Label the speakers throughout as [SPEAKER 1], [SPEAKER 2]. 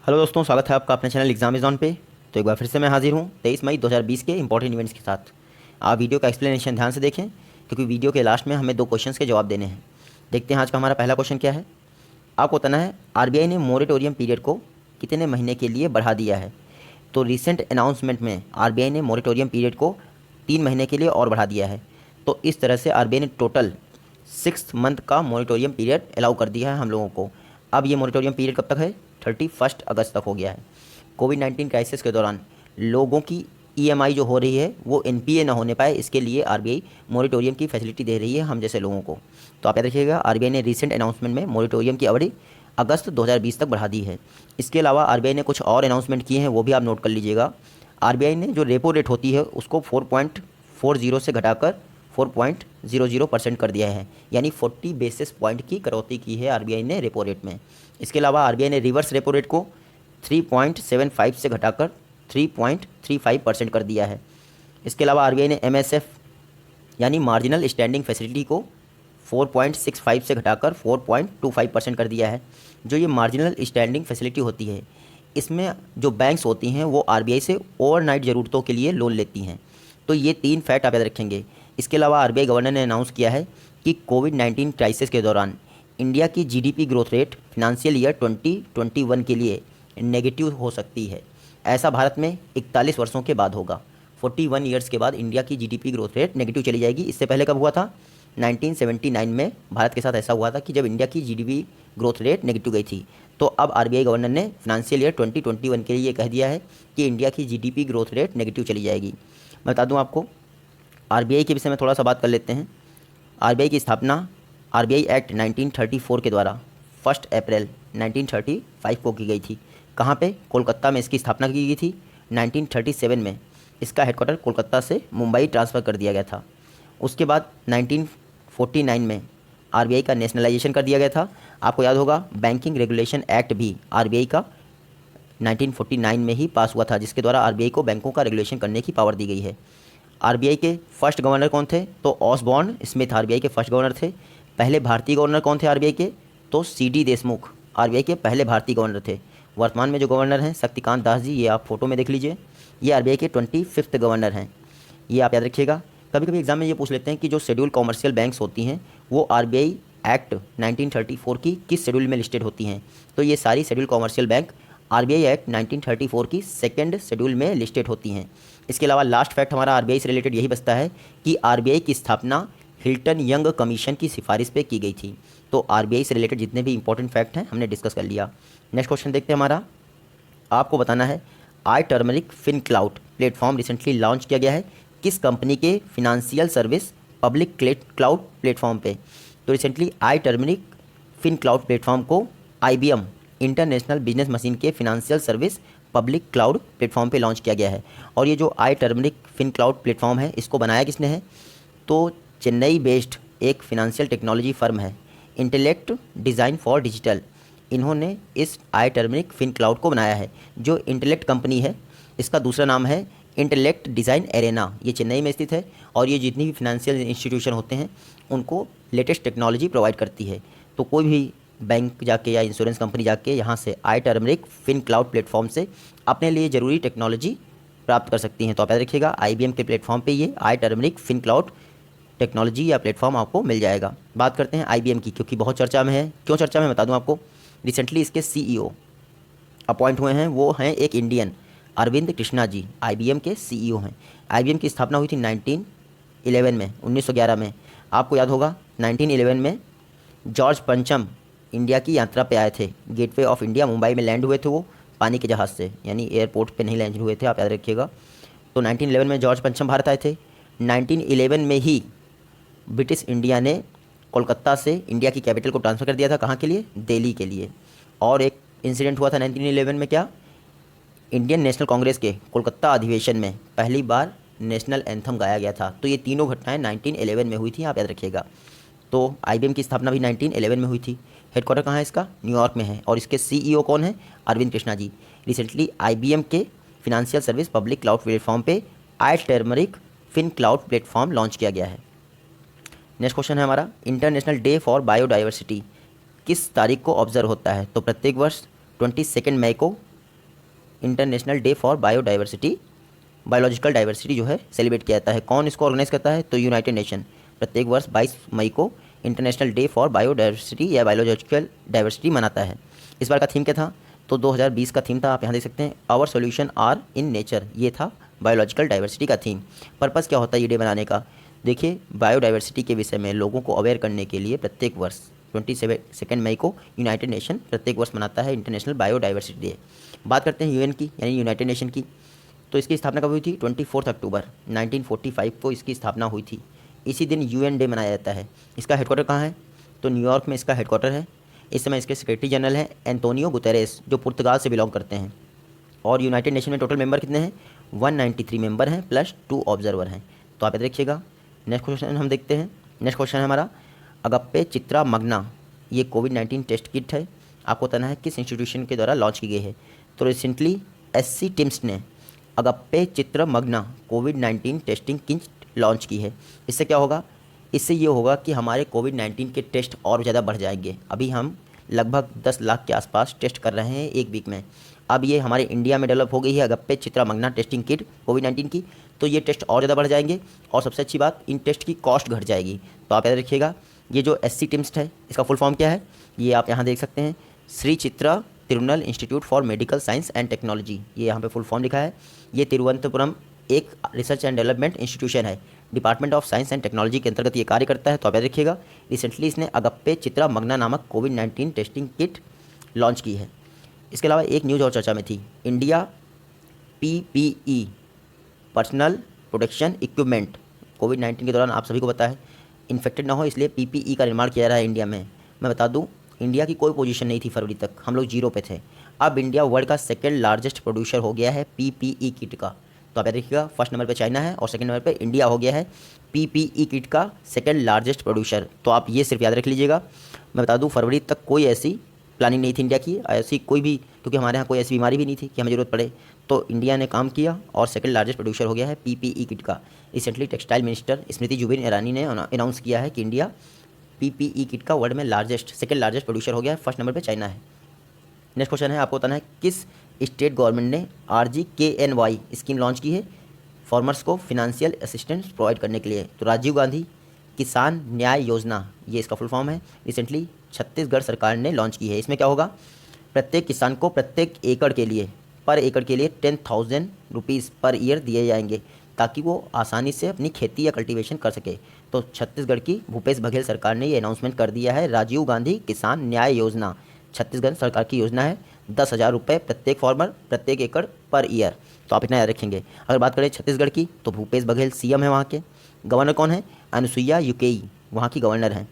[SPEAKER 1] Hello दोस्तों, स्वागत है आपका अपने चैनल एग्जाम इज ऑन पे। तो एक बार फिर से मैं हाजिर हूँ 23 मई 2020 के इंपॉर्टेंट इवेंट्स के साथ। आप वीडियो का एक्सप्लेनेशन ध्यान से देखें क्योंकि वीडियो के लास्ट में हमें 2 क्वेश्चंस के जवाब देने हैं। देखते हैं आज का हमारा पहला क्वेश्चन क्या है। आपको बताना है आरबीआई ने मोरेटोरियम पीरियड को कितने महीने के लिए बढ़ा दिया है। तो रिसेंट अनाउंसमेंट में आरबीआई ने मोरेटोरियम पीरियड को 3 महीने के लिए और बढ़ा दिया है। तो इस तरह से आरबीआई ने टोटल 6 मंथ का मोरेटोरियम पीरियड अलाउ कर दिया है हम लोगों को। अब ये मोरेटोरियम पीरियड कब तक है? 31 अगस्त तक हो गया है। कोविड-19 क्राइसिस के दौरान लोगों की ईएमआई जो हो रही है वो एनपीए ना होने पाए, इसके लिए आरबीआई मोरेटोरियम की फैसिलिटी दे रही है हम जैसे लोगों को। तो आप याद रखिएगा, आरबीआई ने रिसेंट अनाउंसमेंट में मोरेटोरियम की अवधि अगस्त 2020 तक बढ़ा दी है। इसके अलावा आरबीआई ने कुछ और अनाउंसमेंट किए हैं, वो भी आप नोट कर लीजिएगा। आरबीआई ने जो रेपो रेट होती है उसको 4.40 से घटाकर 4.00% कर दिया है, यानी 40 बेसिस पॉइंट की कटौती की है आरबीआई ने रेपो रेट में। इसके अलावा आरबीआई ने रिवर्स रेपो रेट को 3.75 से घटाकर 3.35% कर दिया है। इसके अलावा आरबीआई ने एमएसएफ यानी मार्जिनल स्टैंडिंग फैसिलिटी को 4.65 से घटाकर 4.25% कर दिया है। जो ये मार्जिनल स्टैंडिंग फैसिलिटी होती है, इसमें जो बैंक्स होती हैं वो आरबीआई से ओवरनाइट ज़रूरतों के लिए लोन लेती हैं। तो ये 3 फैक्ट आप याद रखेंगे। इसके अलावा आरबीआई गवर्नर ने अनाउंस किया है कि कोविड-19 क्राइसिस के दौरान इंडिया की GDP growth rate financial year 2021 के लिए नेगेटिव हो सकती है। ऐसा भारत में 41 वर्षों के बाद होगा। 41 ईयर्स के बाद इंडिया की जीडीपी ग्रोथ रेट नेगेटिव चली जाएगी। इससे पहले कब हुआ था? 1979 में भारत के साथ ऐसा हुआ था कि जब इंडिया की जीडीपी ग्रोथ रेट नेगेटिव गई थी। तो अब आरबीआई गवर्नर ने फिनंशियल ईयर 2021 के लिए कह दिया है कि इंडिया की जीडीपी ग्रोथ रेट नेगेटिव चली जाएगी। मैं बता दूं आपको, आरबीआई के विषय में थोड़ा सा बात कर लेते हैं। आरबीआई की स्थापना आरबीआई एक्ट 1934 के द्वारा 1 अप्रैल 1935 को की गई थी। कहाँ पे? कोलकाता में इसकी स्थापना की गई थी। 1937 में इसका हेडक्वार्टर कोलकाता से मुंबई ट्रांसफ़र कर दिया गया था। उसके बाद 1949 में आरबीआई का नेशनलाइजेशन कर दिया गया था। आपको याद होगा, बैंकिंग रेगुलेशन एक्ट भी आरबीआई का 1949 में ही पास हुआ था, जिसके द्वारा आरबीआई को बैंकों का रेगुलेशन करने की पावर दी गई है। आरबीआई के फर्स्ट गवर्नर कौन थे? तो ऑसबॉर्न स्मिथ आरबीआई के फर्स्ट गवर्नर थे। पहले भारतीय गवर्नर कौन थे आरबीआई के? तो सीडी देशमुख आरबीआई के पहले भारतीय गवर्नर थे। वर्तमान में जो गवर्नर हैं शक्तिकांत दास जी, ये आप फोटो में देख लीजिए। ये आरबीआई के 25th गवर्नर हैं। ये आप याद रखिएगा। कभी कभी एग्जाम में ये पूछ लेते हैं कि जो शेड्यूल कॉमर्शियल बैंक्स होती हैं वो आरबीआई एक्ट 1934 की किस शेड्यूल में लिस्टेड होती हैं। तो ये सारी schedule commercial bank RBI act 1934 की सेकेंड शेड्यूल में लिस्टेड होती हैं। इसके अलावा लास्ट फैक्ट हमारा आरबीआई से रिलेटेड यही बचता है कि आरबीआई की स्थापना हिल्टन यंग कमीशन की सिफारिश पे की गई थी। तो आरबीआई से रिलेटेड जितने भी इंपॉर्टेंट फैक्ट हैं हमने डिस्कस कर लिया। नेक्स्ट क्वेश्चन देखते हैं हमारा। आपको बताना है iTurmeric fin cloud platform recently launch किया गया है किस कंपनी के financial service public cloud platform पे। तो recently iTurmeric fin cloud platform को आईबीएम इंटरनेशनल बिजनेस मशीन के financial service public cloud platform पे लॉन्च किया गया है। और ये जो iTurmeric fin cloud platform है इसको बनाया किसने है? तो चेन्नई बेस्ड एक फिनेंशियल टेक्नोलॉजी फर्म है इंटेलेक्ट डिज़ाइन फॉर डिजिटल, इन्होंने इस आई टर्मरिक फिन क्लाउड को बनाया है। जो इंटेलेक्ट कंपनी है इसका दूसरा नाम है इंटेलेक्ट डिज़ाइन एरेना, ये चेन्नई में स्थित है और ये जितनी भी फिनेंशियल इंस्टीट्यूशन होते हैं उनको लेटेस्ट टेक्नोलॉजी प्रोवाइड करती है। तो कोई भी बैंक जाके या इंश्योरेंस कंपनी जाके यहाँ से आई टर्मरिक फिन क्लाउड प्लेटफॉर्म से अपने लिए ज़रूरी टेक्नोलॉजी प्राप्त कर सकती हैं। तो आप याद रखिएगा, आईबीएम के प्लेटफॉर्म पे ये आई टर्मरिक फिन क्लाउड टेक्नोलॉजी या प्लेटफॉर्म आपको मिल जाएगा। बात करते हैं आईबीएम की, क्योंकि बहुत चर्चा में है। क्यों चर्चा में, बता दूं आपको। रिसेंटली इसके सीईओ अपॉइंट हुए हैं, वो हैं एक इंडियन, अरविंद कृष्णा जी आईबीएम के सीईओ हैं। आईबीएम की स्थापना हुई थी 1911 में, 1911 में। आपको याद होगा 1911 में जॉर्ज पंचम इंडिया की यात्रा पे आए थे। गेटवे ऑफ इंडिया मुंबई में लैंड हुए थे वो पानी के जहाज़ से, यानी एयरपोर्ट पे नहीं लैंड हुए थे, आप याद रखिएगा। तो 1911 में जॉर्ज पंचम भारत आए थे। 1911 में ही ब्रिटिश इंडिया ने कोलकाता से इंडिया की कैपिटल को ट्रांसफ़र कर दिया था। कहाँ के लिए? दिल्ली के लिए। और एक इंसिडेंट हुआ था 1911 में, क्या? इंडियन नेशनल कांग्रेस के कोलकाता अधिवेशन में पहली बार नेशनल एंथम गाया गया था। तो ये तीनों घटनाएं 1911 में हुई थी, आप याद रखिएगा। तो आईबीएम की स्थापना भी 1911 में हुई थी। हेडक्वार्टर कहाँ है इसका? न्यूयॉर्क में है। और इसके सीईओ कौन है? अरविंद कृष्णा जी। रिसेंटली आईबीएम के financial service public cloud platform पे iTurmeric fin cloud platform launch किया गया है। नेक्स्ट क्वेश्चन है हमारा, इंटरनेशनल डे फॉर बायोडाइवर्सिटी किस तारीख को ऑब्जर्व होता है? तो प्रत्येक वर्ष 22 मई को international day for biodiversity, biological diversity जो है सेलिब्रेट किया जाता है। कौन इसको ऑर्गेनाइज करता है? तो यूनाइटेड नेशन प्रत्येक वर्ष 22 मई को इंटरनेशनल डे फॉर बायोडाइवर्सिटी या बायोलॉजिकल डाइवर्सिटी मनाता है। इस बार का थीम क्या था? तो 2020 का थीम था, आप यहाँ देख सकते हैं, our solution are in nature. ये था बायोलॉजिकल डाइवर्सिटी का थीम। पर्पज़ क्या होता है ये डे बनाने का? देखिए, बायोडाइवर्सिटी के विषय में लोगों को अवेयर करने के लिए प्रत्येक वर्ष 22 मई को यूनाइटेड नेशन प्रत्येक वर्ष मनाता है इंटरनेशनल बायोडाइवर्सिटी डे। बात करते हैं यूएन की, यानी यूनाइटेड नेशन की। तो इसकी स्थापना कब हुई थी? 24 अक्टूबर 1945 को इसकी स्थापना हुई थी। इसी दिन यूएन डे मनाया जाता है। इसका हेडक्वार्टर कहाँ है? तो न्यूयॉर्क में इसका हेडक्वार्टर है। इस समय इसके सेक्रेटरी जनरल हैं एंटोनियो गुतेरेस, जो पुर्तगाल से बिलोंग करते हैं। और यूनाइटेड नेशन में टोटल मेंबर कितने हैं? 193 मेंबर हैं प्लस 2 ऑब्जर्वर हैं। तो आप याद रखिएगा। नेक्स्ट क्वेश्चन हम देखते हैं। नेक्स्ट क्वेश्चन है हमारा अगप्पे चित्रा मग्ना। ये कोविड-19 टेस्ट किट है। आपको बताना है किस इंस्टीट्यूशन के द्वारा लॉन्च की गई है। तो रिसेंटली एससी टिम्स ने अगप्पे चित्र मग्ना कोविड-19 टेस्टिंग किट लॉन्च की है। इससे क्या होगा? इससे ये होगा कि हमारे कोविड-19 के टेस्ट और ज़्यादा बढ़ जाएंगे। अभी हम लगभग 10 लाख के आसपास टेस्ट कर रहे हैं एक वीक में। अब ये हमारे इंडिया में डेवलप हो गई है अगप्पे चित्रा मग्ना टेस्टिंग किट कोविड-19 की, तो ये टेस्ट और ज़्यादा बढ़ जाएंगे। और सबसे अच्छी बात, इन टेस्ट की कॉस्ट घट जाएगी। तो आप याद रखिएगा, ये जो एससी टिम्स है इसका फुल फॉर्म क्या है? ये आप यहाँ देख सकते हैं, Shri Chitra Tirunal institute for medical science and technology, ये यहाँ पे फुल फॉर्म लिखा है। ये तिरुवनंतपुरम एक रिसर्च एंड डेवलपमेंट इंस्टीट्यूशन है, department of science and technology के अंतर्गत ये कार्य करता है। तो आप याद रखिएगा, रिसेंटली इसने अगप्पे चित्रा मग्ना नामक कोविड-19 टेस्टिंग किट लॉन्च की है। इसके अलावा एक न्यूज़ और चर्चा में थी, India PPE personal protection equipment. कोविड-19 के दौरान आप सभी को पता है इन्फेक्टेड ना हो इसलिए पीपीई का निर्माण किया जा रहा है इंडिया में। मैं बता दूं, इंडिया की कोई पोजीशन नहीं थी फरवरी तक, हम लोग जीरो पे थे। अब इंडिया वर्ल्ड का सेकंड लार्जेस्ट प्रोड्यूसर हो गया है पीपीई किट का। तो आप याद रखिएगा, फर्स्ट नंबर पे चाइना है और सेकंड नंबर पे इंडिया हो गया है पीपीई किट का सेकंड लार्जेस्ट प्रोड्यूसर। तो आप ये सिर्फ याद रख लीजिएगा। मैं बता दूं, फरवरी तक कोई ऐसी प्लानिंग नहीं थी इंडिया की, ऐसी कोई भी, क्योंकि हमारे यहाँ कोई ऐसी बीमारी भी नहीं थी कि हमें ज़रूरत पड़े। तो इंडिया ने काम किया और सेकंड लार्जेस्ट प्रोड्यूसर हो गया है पीपीई किट का। Recently textile minister Smriti Zubin Irani ने अनाउंस किया है कि इंडिया पीपीई किट का वर्ल्ड में सेकंड लार्जेस्ट प्रोड्यूसर हो गया है। फर्स्ट नंबर पे चाइना है। नेक्स्ट क्वेश्चन है, आपको बताना है किस स्टेट गवर्नमेंट ने RGKNY स्कीम लॉन्च की है फार्मर्स को फिनेंशियल असिस्टेंस प्रोवाइड करने के लिए। तो राजीव गांधी किसान न्याय योजना, ये इसका फुल फॉर्म है। रिसेंटली छत्तीसगढ़ सरकार ने लॉन्च की है। इसमें क्या होगा? प्रत्येक किसान को प्रत्येक एकड़ के लिए 10,000 रुपीज़ पर ईयर दिए जाएंगे ताकि वो आसानी से अपनी खेती या कल्टीवेशन कर सके। तो छत्तीसगढ़ की भूपेश बघेल सरकार ने ये अनाउंसमेंट कर दिया है, राजीव गांधी किसान न्याय योजना छत्तीसगढ़ सरकार की योजना है। 10,000 रुपये प्रत्येक फार्मर प्रत्येक एकड़ पर ईयर। तो आप इतना याद रखेंगे। अगर बात करें छत्तीसगढ़ की, तो भूपेश बघेल सीएम है वहाँ के। गवर्नर कौन है? अनुसुईया उइके वहाँ की गवर्नर हैं।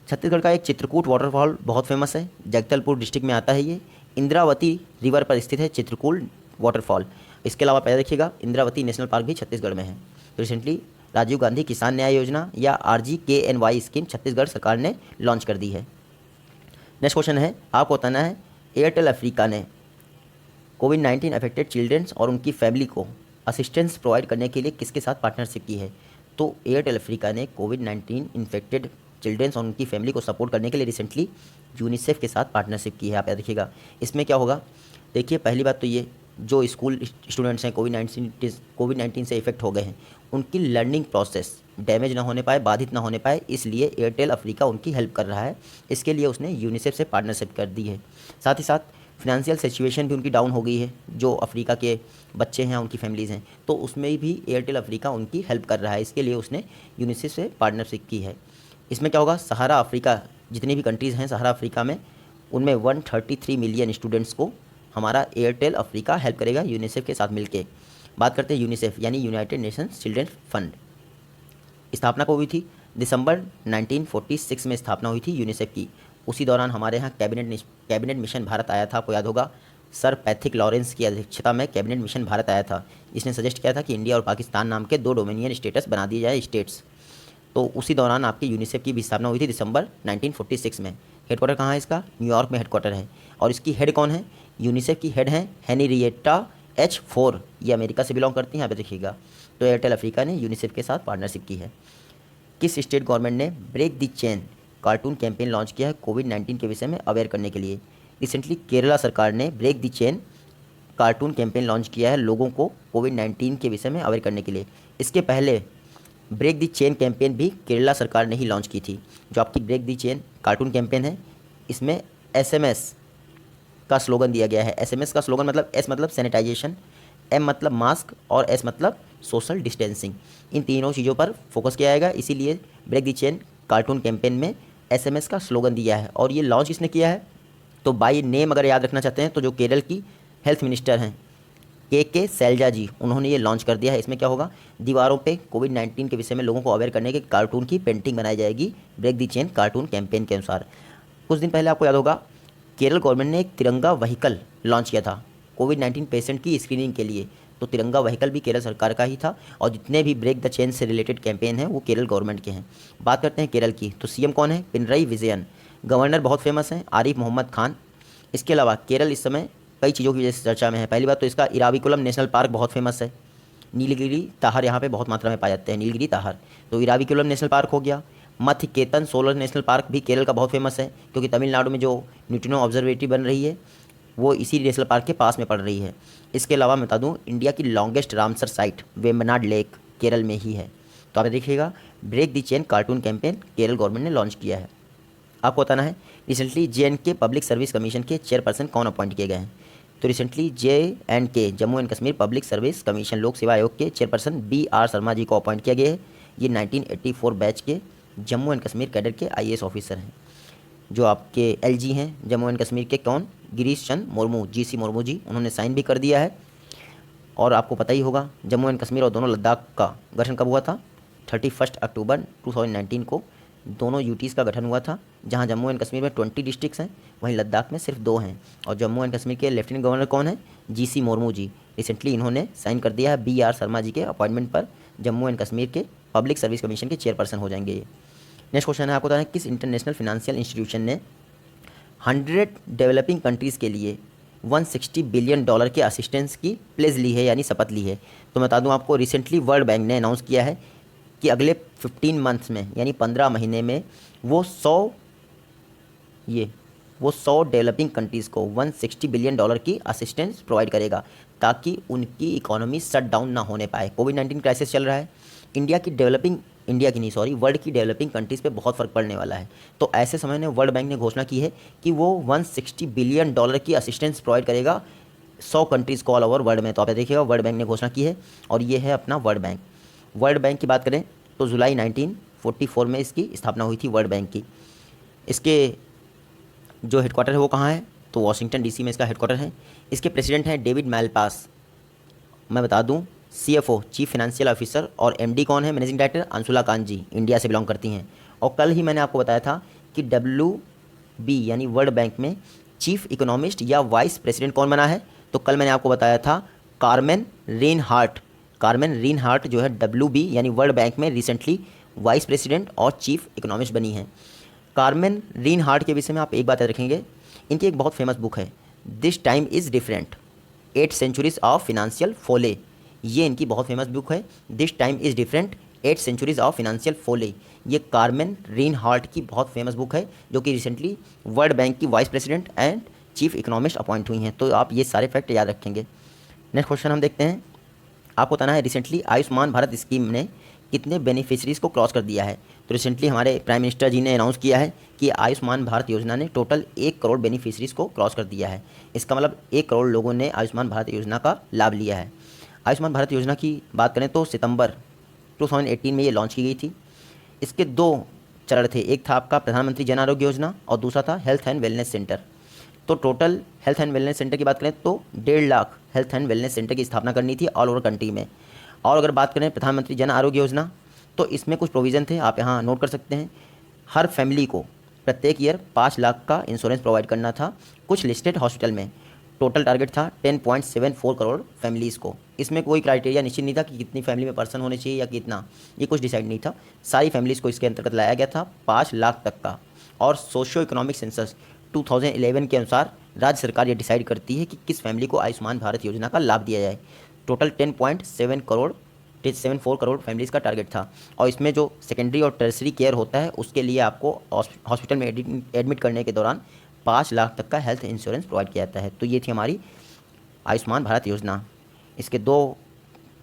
[SPEAKER 1] छत्तीसगढ़ का एक चित्रकूट वाटरफॉल बहुत फेमस है, जगदलपुर डिस्ट्रिक्ट में आता है ये। इंद्रावती रिवर पर स्थित है चित्रकूट वाटरफॉल। इसके अलावा याद रखिएगा, इंद्रावती नेशनल पार्क भी छत्तीसगढ़ में है। तो रिसेंटली राजीव गांधी किसान न्याय योजना या RGKNY स्कीम छत्तीसगढ़ सरकार ने लॉन्च कर दी है। नेक्स्ट क्वेश्चन है, आपको बताना है एयरटेल अफ्रीका ने कोविड-19 अफेक्टेड चिल्ड्रंस और उनकी फैमिली को असिस्टेंस प्रोवाइड करने के लिए किसके साथ पार्टनरशिप की है। तो एयरटेल अफ्रीका ने कोविड-19 इन्फेक्टेड चिल्ड्रंस और उनकी फैमिली को सपोर्ट करने के लिए रिसेंटली यूनिसेफ के साथ पार्टनरशिप की है। आप याद रखिएगा। इसमें क्या होगा? देखिए, पहली बात तो ये, जो स्कूल स्टूडेंट्स हैं कोविड-19 से इफेक्ट हो गए हैं, उनकी लर्निंग प्रोसेस डैमेज ना होने पाए, बाधित ना होने पाए, इसलिए एयरटेल अफ्रीका उनकी हेल्प कर रहा है। इसके लिए उसने यूनिसेफ से पार्टनरशिप कर दी है। साथ ही साथ फिनेंशियल सिचुएशन भी उनकी डाउन हो गई है, जो अफ्रीका के बच्चे हैं उनकी फैमिलीज़ हैं, तो उसमें भी एयरटेल अफ्रीका उनकी हेल्प कर रहा है। इसके लिए उसने यूनिसेफ से पार्टनरशिप की है। इसमें क्या होगा? सहारा अफ्रीका, जितनी भी कंट्रीज़ हैं सहारा अफ्रीका में, उनमें 133 मिलियन स्टूडेंट्स को हमारा एयरटेल अफ्रीका हेल्प करेगा यूनिसेफ के साथ मिलके। बात करते हैं यूनिसेफ यानी यूनाइटेड नेशंस चिल्ड्रन फंड। स्थापना को हुई थी दिसंबर 1946 में स्थापना हुई थी यूनिसेफ की। उसी दौरान हमारे यहाँ कैबिनेट मिशन भारत आया था। आपको याद होगा, सर पैथिक लॉरेंस की अध्यक्षता में कैबिनेट मिशन भारत आया था। इसने सजेस्ट किया था कि इंडिया और पाकिस्तान नाम के 2 डोमिनियन स्टेटस बना दिए जाए स्टेट्स। तो उसी दौरान आपकी यूनिसेफ की भी स्थापना हुई थी दिसंबर 1946 में। हेडक्वार्टर कहाँ है इसका? न्यूयॉर्क में हेडक्वार्टर है। और इसकी हेड कौन है? यूनिसेफ की हेड हैं हेनरिएटा H4, ये अमेरिका से बिलोंग करती हैं। यहाँ पे देखिएगा। तो एयरटेल अफ्रीका ने यूनिसेफ के साथ पार्टनरशिप की है। किस स्टेट गवर्नमेंट ने break the chain cartoon campaign launch किया है कोविड-19 के विषय में अवेयर करने के लिए। रिसेंटली केरला सरकार ने break the chain cartoon campaign launch किया है लोगों को कोविड-19 के विषय में अवेयर करने के लिए। इसके पहले ब्रेक द चेन कैंपेन भी केरला सरकार ने ही लॉन्च की थी। जो आपकी break the chain cartoon campaign है, इसमें एसएमएस का स्लोगन दिया गया है। एसएमएस का स्लोगन मतलब एस मतलब सैनिटाइजेशन, एम मतलब मास्क और एस मतलब सोशल डिस्टेंसिंग। इन तीनों चीज़ों पर फोकस किया जाएगा, इसीलिए break the chain cartoon campaign में एसएमएस का स्लोगन दिया है। और ये लॉन्च किसने किया है, तो बाय नेम अगर याद रखना चाहते हैं तो जो केरल की हेल्थ मिनिस्टर हैं के शैलजा जी, उन्होंने ये लॉन्च कर दिया है। इसमें क्या होगा, दीवारों पे कोविड-19 के विषय में लोगों को अवेयर करने के कार्टून की पेंटिंग बनाई जाएगी break the chain cartoon campaign के अनुसार। कुछ दिन पहले आपको याद होगा केरल गवर्नमेंट ने एक तिरंगा व्हीकल लॉन्च किया था कोविड-19 पेशेंट की स्क्रीनिंग के लिए। तो तिरंगा व्हीकल भी केरल सरकार का ही था और जितने भी ब्रेक द चेन से रिलेटेड कैंपेन हैं वो केरल गवर्नमेंट के हैं। बात करते हैं केरल की, तो सीएम कौन है, पिनरई विजयन। गवर्नर बहुत फेमस हैं, आरिफ मोहम्मद खान। इसके अलावा केरल इस समय कई चीज़ों की वजह से चर्चा में है। पहली बात तो इसका इराविकुलम नेशनल पार्क बहुत फेमस है। नीलगिरी ताहर यहाँ पे बहुत मात्रा में पाए जाते हैं, नीलगिरी ताहर। तो इराविकुलम नेशनल पार्क हो गया। मथकेतन सोलर नेशनल पार्क भी केरल का बहुत फेमस है, क्योंकि तमिलनाडु में जो न्यूट्रिनो ऑब्जर्वेटरी बन रही है वो इसी नेशनल पार्क के पास में पड़ रही है। इसके अलावा मैं बता दूँ, इंडिया की longest Ramsar site Vembanad lake Kerala में ही है। तो आप देखिएगा, break the chain cartoon campaign Kerala government ने लॉन्च किया है। आपको बताना है recently JNK public service commission के चेयरपर्सन कौन अपॉइंट किए गए हैं। तो recently JNK Jammu and Kashmir public service commission लोक सेवा आयोग के चेयरपर्सन BR शर्मा जी को अपॉइंट किया गया है। ये 1984 बैच के जम्मू एंड कश्मीर कैडर के IAS ऑफिसर हैं। जो आपके LG हैं जम्मू एंड कश्मीर के, कौन, गिरीश चंद मुर्मू, GC मुर्मू जी, उन्होंने साइन भी कर दिया है। और आपको पता ही होगा जम्मू एंड कश्मीर और दोनों लद्दाख का गठन कब हुआ था, 31 अक्टूबर 2019 को दोनों यूटीज़ का गठन हुआ था। जहां जम्मू एंड कश्मीर में 20 डिस्ट्रिक्ट्स हैं, वहीं लद्दाख में सिर्फ 2 हैं। और जम्मू एंड कश्मीर के लेफ्टिनेंट गवर्नर कौन है, GC मुर्मू जी। रिसेंटली इन्होंने साइन कर दिया है BR शर्मा जी के अपॉइंटमेंट पर, जम्मू एंड कश्मीर के पब्लिक सर्विस कमीशन के चेयरपर्सन हो जाएंगे ये। नेक्स्ट क्वेश्चन है, आपको बताना है किस इंटरनेशनल फिनेंशियल इंस्टीट्यूशन ने 100 डेवलपिंग कंट्रीज़ के लिए $160 बिलियन के असिस्टेंस की प्लेज ली है, यानी शपथ ली है। तो मैं बता दूं आपको, रिसेंटली वर्ल्ड बैंक ने अनाउंस किया है कि अगले 15 मंथ्स में, यानी 15 महीने में वो 100 डेवलपिंग कंट्रीज़ को $160 बिलियन की असिस्टेंस प्रोवाइड करेगा, ताकि उनकी इकोनॉमी शट डाउन ना होने पाए। कोविड-19 क्राइसिस चल रहा है, वर्ल्ड की डेवलपिंग कंट्रीज़ पे बहुत फ़र्क पड़ने वाला है। तो ऐसे समय में वर्ल्ड बैंक ने घोषणा की है कि वो $160 बिलियन की असिस्टेंस प्रोवाइड करेगा 100 कंट्रीज़ को ऑल ओवर वर्ल्ड में। तो आप देखिएगा, वर्ल्ड बैंक ने घोषणा की है और ये है अपना वर्ल्ड बैंक। वर्ल्ड बैंक की बात करें तो जुलाई 1944 में इसकी स्थापना हुई थी वर्ल्ड बैंक की। इसके जो हेडक्वार्टर है वो कहाँ है, तो वाशिंगटन DC में इसका हेडक्वार्टर है। इसके प्रेसिडेंट हैं डेविड मैलपास। मैं बता दूं, CFO चीफ फाइनेंशियल ऑफिसर और MD कौन है, मैनेजिंग डायरेक्टर अंशुला कांत जी, इंडिया से बिलोंग करती हैं। और कल ही मैंने आपको बताया था कि WB यानी वर्ल्ड बैंक में चीफ इकोनॉमिस्ट या वाइस प्रेसिडेंट कौन बना है, तो कल मैंने आपको बताया था कार्मेन रेनहार्ट। कार्मेन रेनहार्ट जो है WB यानी वर्ल्ड बैंक में रिसेंटली वाइस प्रेसिडेंट और चीफ इकोनॉमिस्ट बनी हैं। कार्मेन रेनहार्ट के विषय में आप एक बात याद रखेंगे, इनकी एक बहुत फेमस बुक है this time is different 8 centuries of financial folly. ये इनकी बहुत फेमस बुक है, this time is different 8 centuries of financial folly. ये कार्मेन रेनहार्ट की बहुत फेमस बुक है, जो कि रिसेंटली वर्ल्ड बैंक की vice president and chief economist appoint हुई हैं। तो आप ये सारे फैक्ट याद रखेंगे। नेक्स्ट क्वेश्चन हम देखते हैं, आपको बताना है रिसेंटली आयुष्मान भारत स्कीम ने कितने बेनिफिशरीज़ को क्रॉस कर दिया है। तो रिसेंटली हमारे प्राइम मिनिस्टर जी ने अनाउंस किया है कि आयुष्मान भारत योजना ने टोटल 1 करोड़ बेनिफिशरीज़ को क्रॉस कर दिया है। इसका मतलब 1 करोड़ लोगों ने आयुष्मान भारत योजना का लाभ लिया है। आयुष्मान भारत योजना की बात करें तो सितंबर 2018 में ये लॉन्च की गई थी। इसके 2 चरण थे, एक था आपका प्रधानमंत्री जन आरोग्य योजना और दूसरा था हेल्थ एंड वेलनेस सेंटर। तो total health and wellness centre की बात करें तो 1.5 lakh health and wellness centre की स्थापना करनी थी ऑल ओवर कंट्री में। और अगर बात करें प्रधानमंत्री जन आरोग्य योजना, तो इसमें कुछ प्रोविज़न थे, आप यहाँ नोट कर सकते हैं। हर फैमिली को प्रत्येक ईयर 5 लाख का इंश्योरेंस प्रोवाइड करना था कुछ लिस्टेड हॉस्पिटल में। टोटल टारगेट था 10.74 करोड़ फैमिलीज़ को। इसमें कोई क्राइटेरिया निश्चित नहीं था कि कितनी फैमिली में पर्सन होने चाहिए या कितना, ये कुछ डिसाइड नहीं था। सारी फैमिलीज़ को इसके अंतर्गत लाया गया था 5 लाख तक का। और सोशियो इकोनॉमिक सेंसस 2011 के अनुसार राज्य सरकार ये डिसाइड करती है कि किस फैमिली को आयुष्मान भारत योजना का लाभ दिया जाए। टोटल 10.74 करोड़ फैमिलीज़ का टारगेट था। और इसमें जो सेकेंडरी और टर्सरी केयर होता है उसके लिए आपको हॉस्पिटल में एडमिट करने के दौरान 5 लाख तक का हेल्थ इंश्योरेंस प्रोवाइड किया जाता है। तो ये थी हमारी आयुष्मान भारत योजना। इसके दो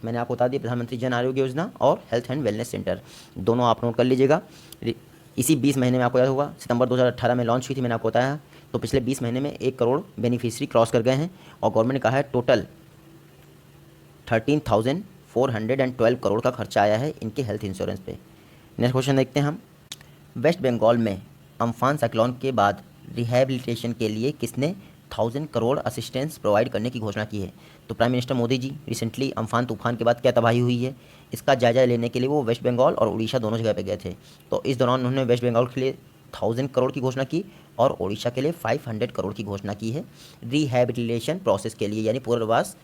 [SPEAKER 1] मैंने आपको बता दिया, प्रधानमंत्री जन आरोग्य योजना और हेल्थ एंड वेलनेस सेंटर, दोनों आप नोट कर लीजिएगा। इसी 20 महीने में आपको याद होगा सितंबर 2018 में लॉन्च हुई थी, मैंने आपको बताया। तो पिछले 20 महीने में 1 करोड़ बेनिफिशियरी क्रॉस कर गए हैं और गवर्नमेंट ने कहा है टोटल 13,412 करोड़ का खर्चा आया है इनके हेल्थ इंश्योरेंस पे। नेक्स्ट क्वेश्चन देखते हैं हम। वेस्ट बंगाल में अम्फान साइक्लोन के बाद रिहैबिलिटेशन के लिए किसने 1000 करोड़ असिस्टेंस प्रोवाइड करने की घोषणा की है? तो prime minister Modi ji recently Amphan तूफान के बाद क्या तबाही हुई है, इसका जायजा लेने के लिए वो वेस्ट बंगाल और उड़ीसा दोनों जगह पे गए थे। तो इस दौरान उन्होंने वेस्ट बंगाल के लिए 1000 करोड़ की घोषणा की और उड़ीसा के लिए 500 करोड़ की घोषणा की है रिहैबिलिटेशन प्रोसेस के लिए, यानी पुनर्वास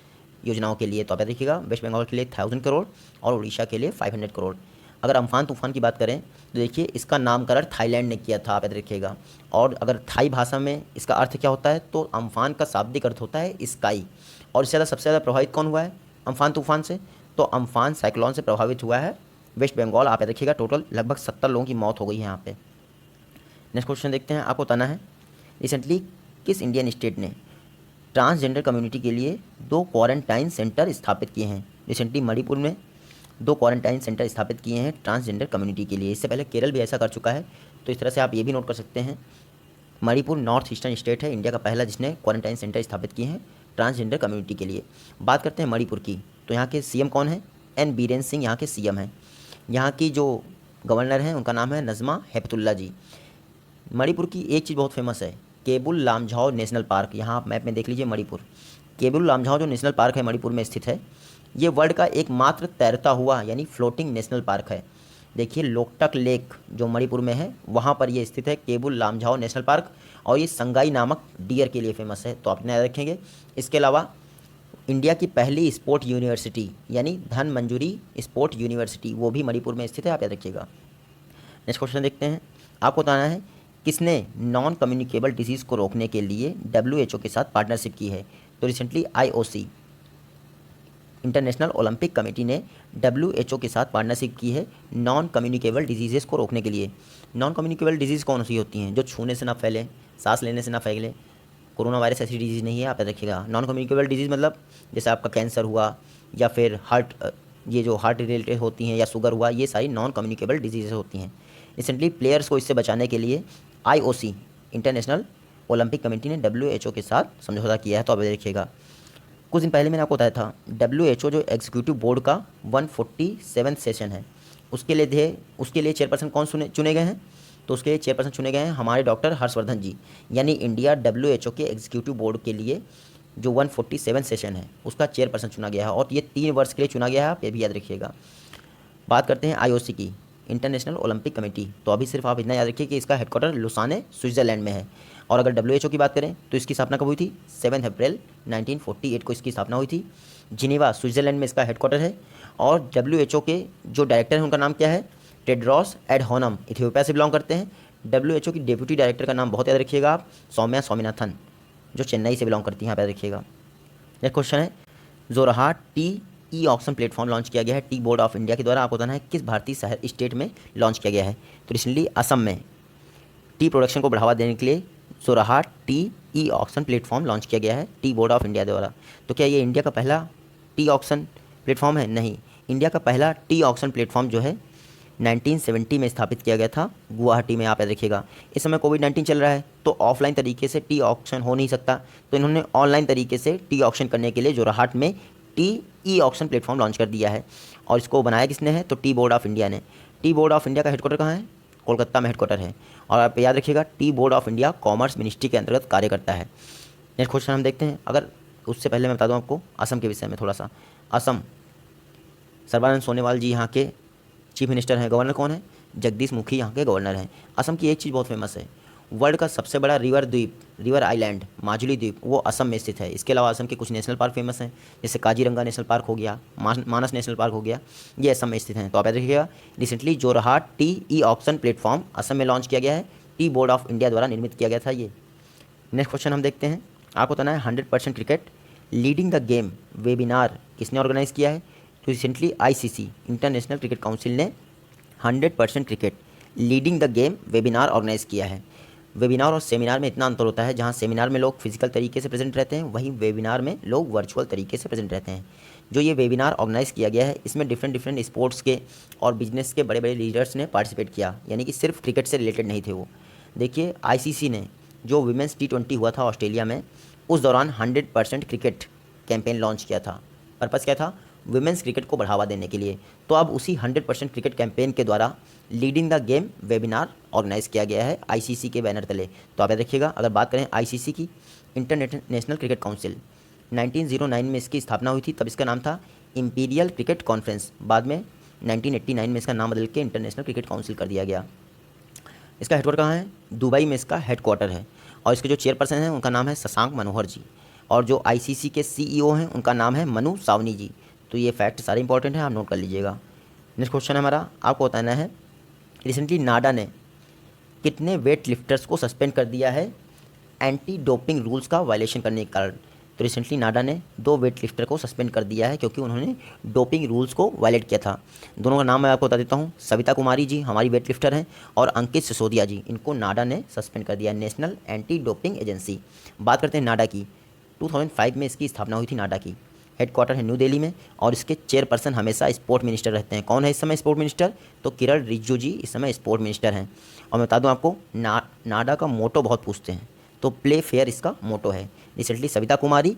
[SPEAKER 1] योजनाओं के लिए। तो आप देखिएगा, वेस्ट बंगाल के लिए 1000 करोड़ और उड़ीसा के लिए 500 करोड़। अगर अम्फान तूफान की बात करें तो देखिए इसका नामकरण थाईलैंड ने किया था, आप याद रखिएगा। और अगर थाई भाषा में इसका अर्थ क्या होता है तो अम्फान का शाब्दिक अर्थ होता है स्काई। और इससे ज़्यादा सबसे ज़्यादा प्रभावित कौन हुआ है अम्फान तूफान से? तो अम्फान साइक्लोन से प्रभावित हुआ है वेस्ट बंगाल। आप याद रखिएगा, टोटल लगभग 70 लोगों की मौत हो गई है यहाँ पे। नेक्स्ट क्वेश्चन देखते हैं, आपको बताना है रिसेंटली किस इंडियन स्टेट ने ट्रांसजेंडर कम्युनिटी के लिए 2 क्वारंटाइन सेंटर स्थापित किए हैं? रिसेंटली मणिपुर में 2 क्वारंटाइन सेंटर स्थापित किए हैं ट्रांसजेंडर कम्युनिटी के लिए। इससे पहले केरल भी ऐसा कर चुका है। तो इस तरह से आप ये भी नोट कर सकते हैं, मणिपुर नॉर्थ ईस्टर्न स्टेट है इंडिया का पहला जिसने क्वारंटाइन सेंटर स्थापित किए हैं ट्रांसजेंडर कम्युनिटी के लिए। बात करते हैं मणिपुर की, तो यहाँ के सीएम कौन है? एन बीरेन सिंह यहाँ के सीएम हैं। यहाँ की जो गवर्नर हैं उनका नाम है नज़मा हेपतुल्ला जी। मणिपुर की एक चीज़ बहुत फेमस है, केबुल लामझाओ नेशनल पार्क। यहाँ आप मैप में देख लीजिए मणिपुर, केबुल लामझाओ जो नेशनल पार्क है मणिपुर में स्थित है, ये वर्ल्ड का एकमात्र तैरता हुआ यानी फ्लोटिंग नेशनल पार्क है। देखिए लोकटक लेक जो मणिपुर में है वहाँ पर ये स्थित है केबुल लामझाओ नेशनल पार्क, और ये संगाई नामक डियर के लिए फेमस है। तो आप याद रखेंगे। इसके अलावा इंडिया की पहली स्पोर्ट यूनिवर्सिटी यानी धन मंजूरी स्पोर्ट यूनिवर्सिटी वो भी मणिपुर में स्थित है, आप याद रखिएगा। नेक्स्ट क्वेश्चन देखते हैं, आपको बताना है किसने नॉन कम्युनिकेबल डिजीज़ को रोकने के लिए WHO के साथ पार्टनरशिप की है? तो recently IOC international Olympic committee ने WHO के साथ पार्टनरशिप की है नॉन कम्युनिकेबल डिजीज़ को रोकने के लिए। नॉन कम्युनिकेबल डिजीज़ कौन सी होती हैं? जो छूने से ना फैले, सांस लेने से ना फैले। कोरोना वायरस ऐसी डिजीज़ नहीं है, आप याद रखिएगा। नॉन कम्युनिकेबल डिजीज़ मतलब जैसे आपका कैंसर हुआ या फिर ये जो हार्ट रिलेटेड होती हैं या शुगर हुआ, ये सारी नॉन कम्युनिकेबल डिजीज़ होती हैं। रिसेंटली प्लेयर्स को इससे बचाने के लिए IOC इंटरनेशनल ओलंपिक कमेटी ने WHO के साथ समझौता किया है, तो आप देखिएगा। कुछ दिन पहले मैंने आपको बताया था WHO जो एग्जीक्यूटिव बोर्ड का 147 सेशन है, उसके लिए चेयरपर्सन कौन चुने गए हैं? तो उसके लिए चेयरपर्सन चुने गए हैं हमारे डॉक्टर हर्षवर्धन जी, यानी इंडिया WHO के एग्जीक्यूटिव बोर्ड के लिए जो 147 सेशन है उसका चेयरपर्सन चुना गया है, और ये 3 वर्ष के लिए चुना गया है, आप ये भी याद रखिएगा। बात करते हैं IOC की, इंटरनेशनल ओलंपिक कमेटी। तो अभी सिर्फ आप इतना याद रखिए कि इसका हेडक्वार्टर लुसाने स्विट्ज़रलैंड में है। और अगर WHO की बात करें तो इसकी स्थापना कब हुई थी? 7 अप्रैल 1948 को इसकी स्थापना हुई थी। जिनेवा स्विट्ज़रलैंड में इसका हेडक्वार्टर है। और WHO के जो डायरेक्टर हैं उनका नाम क्या है? टेड्रोस एडहानम, इथियोपिया से बिलोंग करते हैं। WHO की डेप्यूटी डायरेक्टर का नाम बहुत याद रखिएगा आप, सौम्या स्वामीनाथन, जो चेन्नई से बिलोंग करती हैं, आप याद रखिएगा। नेक्स्ट क्वेश्चन है, Jorhat T auction platform launch किया गया है टी बोर्ड ऑफ इंडिया के द्वारा। आपको बताना है किस भारतीय शहर स्टेट में लॉन्च किया गया है? तो रिसेंटली असम में टी प्रोडक्शन को बढ़ावा देने के लिए Jorhat T auction platform launch किया गया है टी बोर्ड ऑफ इंडिया द्वारा। तो क्या ये इंडिया का पहला टी ऑक्शन प्लेटफॉर्म है? नहीं, इंडिया का पहला टी ऑक्शन प्लेटफॉर्म जो है 1970 में स्थापित किया गया था गुवाहाटी में, आप याद रखिएगा। इस समय कोविड-19 चल रहा है तो ऑफलाइन तरीके से टी ऑक्शन हो नहीं सकता, तो इन्होंने ऑनलाइन तरीके से टी ऑक्शन करने के लिए जोरहाट में टी ऑक्शन प्लेटफॉर्म लॉन्च कर दिया है। और इसको बनाया किसने है? तो टी बोर्ड ऑफ इंडिया ने। टी बोर्ड ऑफ इंडिया का हेडक्वार्टर कहाँ है? कोलकाता में हेडक्वार्टर है। और आप याद रखिएगा tea board of India commerce ministry के अंतर्गत कार्य करता है। नेक्स्ट क्वेश्चन हम देखते हैं। अगर उससे पहले मैं बता दूं आपको असम के विषय में थोड़ा सा। असम, सर्बानंद सोनोवाल जी यहाँ के चीफ मिनिस्टर हैं। गवर्नर कौन है? जगदीश मुखी यहाँ के गवर्नर हैं। असम की एक चीज़ बहुत फेमस है, वर्ल्ड का सबसे बड़ा रिवर आइलैंड माजुली द्वीप वो असम में स्थित है। इसके अलावा असम के कुछ नेशनल पार्क फेमस हैं, जैसे काजीरंगा नेशनल पार्क हो गया, मानस नेशनल पार्क हो गया, ये असम में स्थित हैं। तो आप याद रखिएगा, recently Jorhat T auction platform Assam में लॉन्च किया गया है, टी बोर्ड ऑफ इंडिया द्वारा निर्मित किया गया था ये। नेक्स्ट क्वेश्चन हम देखते हैं। आपको बताना है 100% cricket leading the game webinar किसने ऑर्गेनाइज किया है? तो recently ICC international cricket council ने 100% cricket leading the game webinar organise किया है। वेबिनार और सेमिनार में इतना अंतर होता है, जहाँ सेमिनार में लोग फिजिकल तरीके से प्रेजेंट रहते हैं, वहीं वेबिनार में लोग वर्चुअल तरीके से प्रेजेंट रहते हैं। जो ये वेबिनार ऑर्गेनाइज़ किया गया है, इसमें डिफरेंट स्पोर्ट्स के और बिजनेस के बड़े बड़े लीडर्स ने पार्टिसिपेट किया, यानी कि सिर्फ क्रिकेट से रिलेटेड नहीं थे वो। देखिए आईसीसी ने जो विमेंस T20 हुआ था ऑस्ट्रेलिया में, उस दौरान 100% क्रिकेट कैंपेन लॉन्च किया था। पर्पज़ क्या था? विमेंस क्रिकेट को बढ़ावा देने के लिए। तो अब उसी 100% क्रिकेट कैंपेन के द्वारा leading the game webinar organise किया गया है आईसीसी के बैनर तले। तो आप याद रखिएगा, अगर बात करें आईसीसी की, इंटरनेशनल क्रिकेट काउंसिल, 1909 में इसकी स्थापना हुई थी, तब इसका नाम था इंपीरियल क्रिकेट कॉन्फ्रेंस। बाद में 1989 में इसका नाम बदल के इंटरनेशनल क्रिकेट काउंसिल कर दिया गया। इसका हेडक्वार्टर कहाँ है? दुबई में इसका हेडक्वार्टर है। और इसके जो चेयरपर्सन हैं उनका नाम है शशांक मनोहर जी, और जो आईसीसी के सीईओ हैं उनका नाम है मनु सावनी जी। तो ये फैक्ट सारे इंपॉर्टेंट हैं, आप नोट कर लीजिएगा। नेक्स्ट क्वेश्चन है हमारा, आपको बताना है रिसेंटली नाडा ने कितने वेट लिफ्टर्स को सस्पेंड कर दिया है एंटी डोपिंग रूल्स का वायलेशन करने के कारण। तो रिसेंटली नाडा ने 2 वेट लिफ्टर को सस्पेंड कर दिया है क्योंकि उन्होंने डोपिंग रूल्स को वायलेट किया था। दोनों का नाम मैं आपको बता देता हूँ। सविता कुमारी जी हमारी वेट लिफ्टर हैं, और अंकित सिसोदिया जी, इनको नाडा ने सस्पेंड कर दिया, नेशनल एंटी डोपिंग एजेंसी। बात करते हैं नाडा की। 2005 में इसकी स्थापना हुई थी नाडा की। हेडक्वार्टर है न्यू दिल्ली में, और इसके चेयरपर्सन हमेशा स्पोर्ट मिनिस्टर रहते हैं। कौन है इस समय स्पोर्ट मिनिस्टर? तो किरण रिजिजू जी इस समय स्पोर्ट मिनिस्टर हैं। और मैं बता दूं आपको, नाडा का मोटो बहुत पूछते हैं, तो प्ले फेयर इसका मोटो है। रिसेंटली सविता कुमारी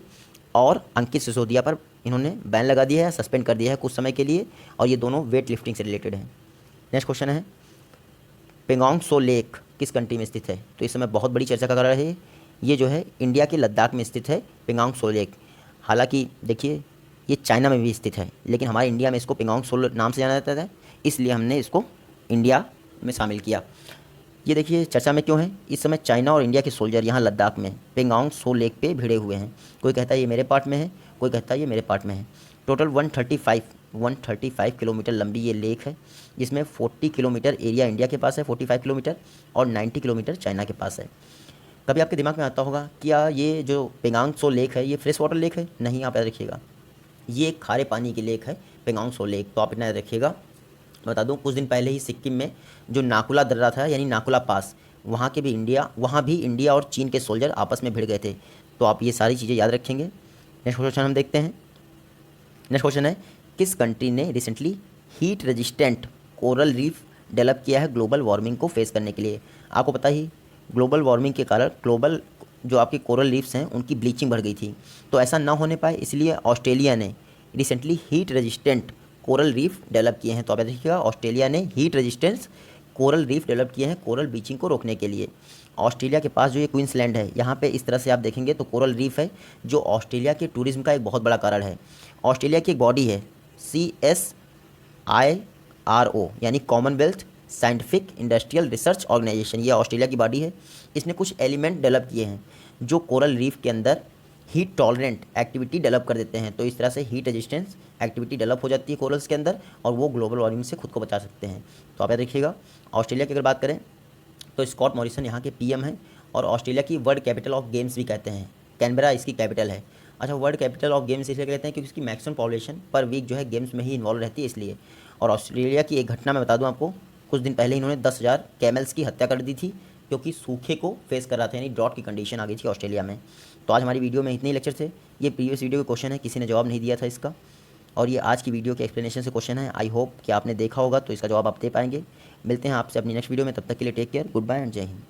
[SPEAKER 1] और अंकित सिसोदिया पर इन्होंने बैन लगा दिया है, सस्पेंड कर दिया है कुछ समय के लिए, और ये दोनों वेट लिफ्टिंग से रिलेटेड हैं। नेक्स्ट क्वेश्चन है, पेंगोंग सो लेक किस कंट्री में स्थित है? तो इस समय बहुत बड़ी चर्चा का कारण है। ये जो है इंडिया के लद्दाख में स्थित है पेंगोंग सो लेक। हालांकि देखिए ये चाइना में भी स्थित है, लेकिन हमारे इंडिया में इसको पेंगोंग सो नाम से जाना जाता है, इसलिए हमने इसको इंडिया में शामिल किया। ये देखिए चर्चा में क्यों है? इस समय चाइना और इंडिया के सोल्जर यहाँ लद्दाख में पेंगोंग सो लेक पे भिड़े हुए हैं। कोई कहता है ये मेरे पार्ट में है, कोई कहता है ये मेरे पार्ट में है। टोटल 135 किलोमीटर लंबी ये लेक है, जिसमें 40 किलोमीटर एरिया इंडिया के पास है, 45 किलोमीटर, और 90 किलोमीटर चाइना के पास है। कभी आपके दिमाग में आता होगा क्या ये जो पेंगोंग सो लेक है ये फ्रेश वाटर लेक है? नहीं, आप याद रखिएगा, ये खारे पानी की लेक है पेंगोंग सो लेक। तो आप इतना याद रखिएगा। बता दूं, कुछ दिन पहले ही सिक्किम में जो नाकुला दर्रा था, यानी नाकुला पास, वहाँ भी इंडिया और चीन के सोल्जर आपस में भिड़ गए थे। तो आप ये सारी चीज़ें याद रखेंगे। नेक्स्ट क्वेश्चन हम देखते हैं। नेक्स्ट क्वेश्चन है, किस कंट्री ने recently heat resistant coral reef develop किया है ग्लोबल वार्मिंग को फेस करने के लिए? आपको पता ही ग्लोबल वार्मिंग के कारण ग्लोबल जो आपके कोरल रीफ्स हैं उनकी ब्लीचिंग बढ़ गई थी। तो ऐसा ना होने पाए, इसलिए ऑस्ट्रेलिया ने recently heat resistant coral reef develop किए हैं। तो आप देखिएगा, ऑस्ट्रेलिया ने heat resistance coral reef develop किए हैं कोरल ब्लीचिंग को रोकने के लिए। ऑस्ट्रेलिया के पास जो ये क्वींसलैंड है, यहाँ पे इस तरह से आप देखेंगे तो कोरल रीफ है, जो ऑस्ट्रेलिया के टूरिज्म का एक बहुत बड़ा कारण है। ऑस्ट्रेलिया की एक बॉडी है CSIRO, यानी commonwealth scientific industrial research organisation. ये ऑस्ट्रेलिया की बॉडी है। इसने कुछ एलिमेंट डेवलप किए हैं जो कोरल रीफ के अंदर हीट टॉलरेंट एक्टिविटी डेवलप कर देते हैं। तो इस तरह से हीट रेजिस्टेंस एक्टिविटी डेवलप हो जाती है कोरल्स के अंदर, और वो ग्लोबल वार्मिंग से खुद को बचा सकते हैं। तो आप याद रखिएगा। ऑस्ट्रेलिया की अगर बात करें तो स्कॉट मॉरिसन यहाँ के PM हैं, और ऑस्ट्रेलिया की वर्ल्ड कैपिटल ऑफ गेम्स भी कहते हैं। कैनबरा इसकी कैपिटल है। अच्छा, वर्ल्ड कैपिटल ऑफ गेम्स इसलिए कहते हैं क्योंकि इसकी मैक्सिमम पॉपुलेशन पर वीक जो है गेम्स में ही इन्वॉल्व रहती है, इसलिए। और ऑस्ट्रेलिया की एक घटना मैं बता दूं आपको, कुछ दिन पहले इन्होंने 10,000 कैमल्स की हत्या कर दी थी, क्योंकि सूखे को फेस कर रहा था, यानी ड्रॉट की कंडीशन आ गई थी ऑस्ट्रेलिया में। तो आज हमारी वीडियो में इतने ही लेक्चर थे। ये प्रीवियस वीडियो के क्वेश्चन है, किसी ने जवाब नहीं दिया था इसका, और ये आज की वीडियो के एक्सप्लेनेशन से क्वेश्चन है। आई होप कि आपने देखा होगा तो इसका जवाब आप दे पाएंगे। मिलते हैं आपसे अपनी नेक्स्ट वीडियो में, तब तक के लिए take care, goodbye and Jai Hind.